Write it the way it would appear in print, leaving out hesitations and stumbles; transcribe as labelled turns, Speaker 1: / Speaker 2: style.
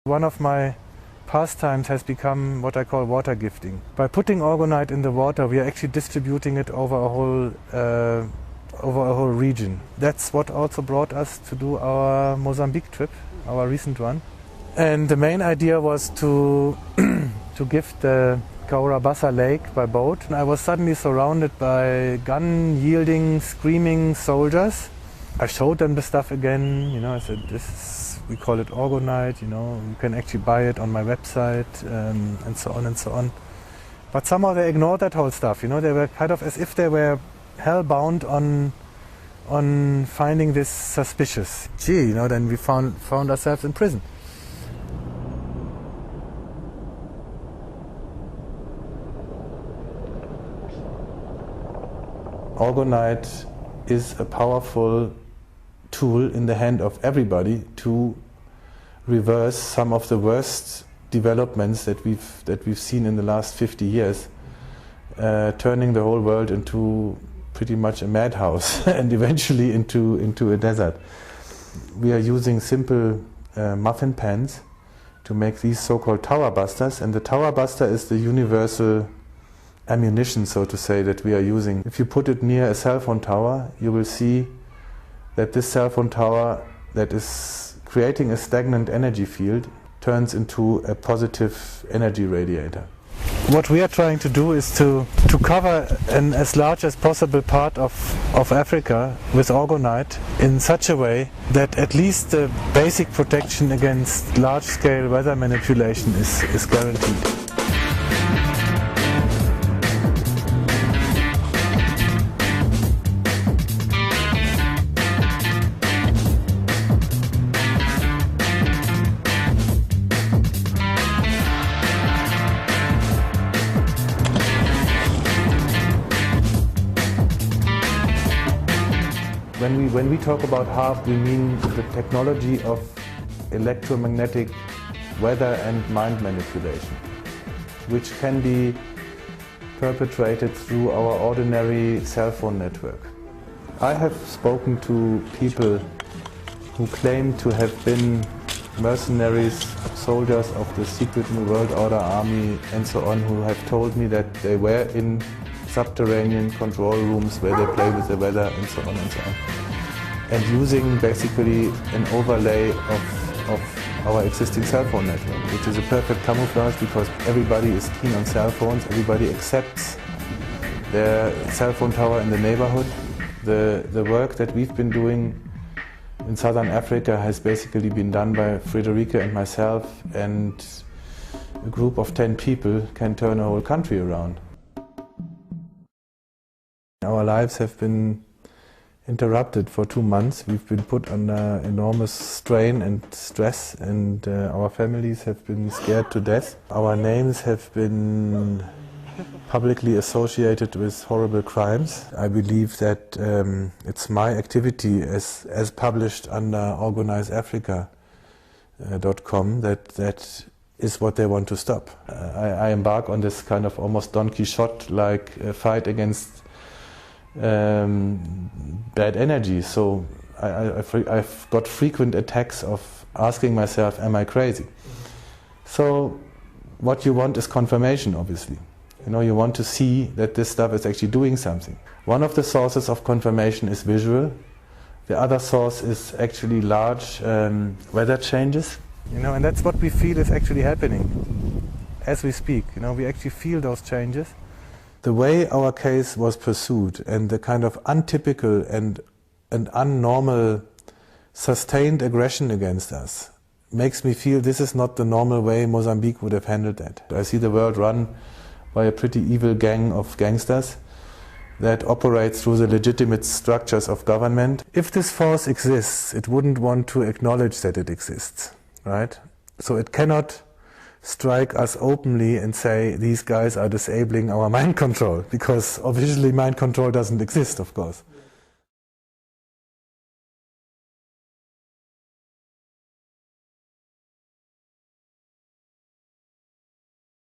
Speaker 1: One of my pastimes has become what I call water gifting. By putting orgonite in the water, we are actually distributing it over a whole region. That's what also brought us to do our Mozambique trip, our recent one. And the main idea was to gift the Caurabassa Lake by boat. And I was suddenly surrounded by gun-yielding, screaming soldiers. I showed them the stuff again, I said, we call it orgonite, you can actually buy it on my website, and so on and so on. But somehow they ignored that whole stuff, they were kind of as if they were hell-bound on finding this suspicious. Then we found ourselves in prison. Orgonite is a powerful tool in the hand of everybody to reverse some of the worst developments that we've seen in the last 50 years, turning the whole world into pretty much a madhouse and eventually into a desert. We are using simple muffin pans to make these so-called tower busters, and the tower buster is the universal ammunition, so to say, that we are using. If you put it near a cell phone tower, you will see that this cell phone tower that is creating a stagnant energy field turns into a positive energy radiator. What we are trying to do is to cover an as large as possible part of Africa with orgonite in such a way that at least the basic protection against large-scale weather manipulation is guaranteed. When we talk about HARP, we mean the technology of electromagnetic weather and mind manipulation, which can be perpetrated through our ordinary cell phone network. I have spoken to people who claim to have been mercenaries, soldiers of the secret New World Order army and so on, who have told me that they were in subterranean control rooms where they play with the weather and so on and so on. And using basically an overlay of our existing cell phone network, which is a perfect camouflage because everybody is keen on cell phones, everybody accepts their cell phone tower in the neighborhood. The work that we've been doing in southern Africa has basically been done by Friederike and myself, and a group of 10 people can turn a whole country around. Our lives have been interrupted for 2 months. We've been put under enormous strain and stress, and our families have been scared to death. Our names have been publicly associated with horrible crimes. I believe that it's my activity as published under organizeafrica.com that is what they want to stop. I embark on this kind of almost Don Quixote-like fight against bad energy. So I've got frequent attacks of asking myself, am I crazy? So what you want is confirmation, obviously. You want to see that this stuff is actually doing something. One of the sources of confirmation is visual. The other source is actually large weather changes. And that's what we feel is actually happening as we speak. We actually feel those changes. The way our case was pursued and the kind of untypical and unnormal sustained aggression against us makes me feel this is not the normal way Mozambique would have handled that. I see the world run by a pretty evil gang of gangsters that operates through the legitimate structures of government. If this force exists, it wouldn't want to acknowledge that it exists, right? So it cannot strike us openly and say these guys are disabling our mind control, because officially mind control doesn't exist, of course.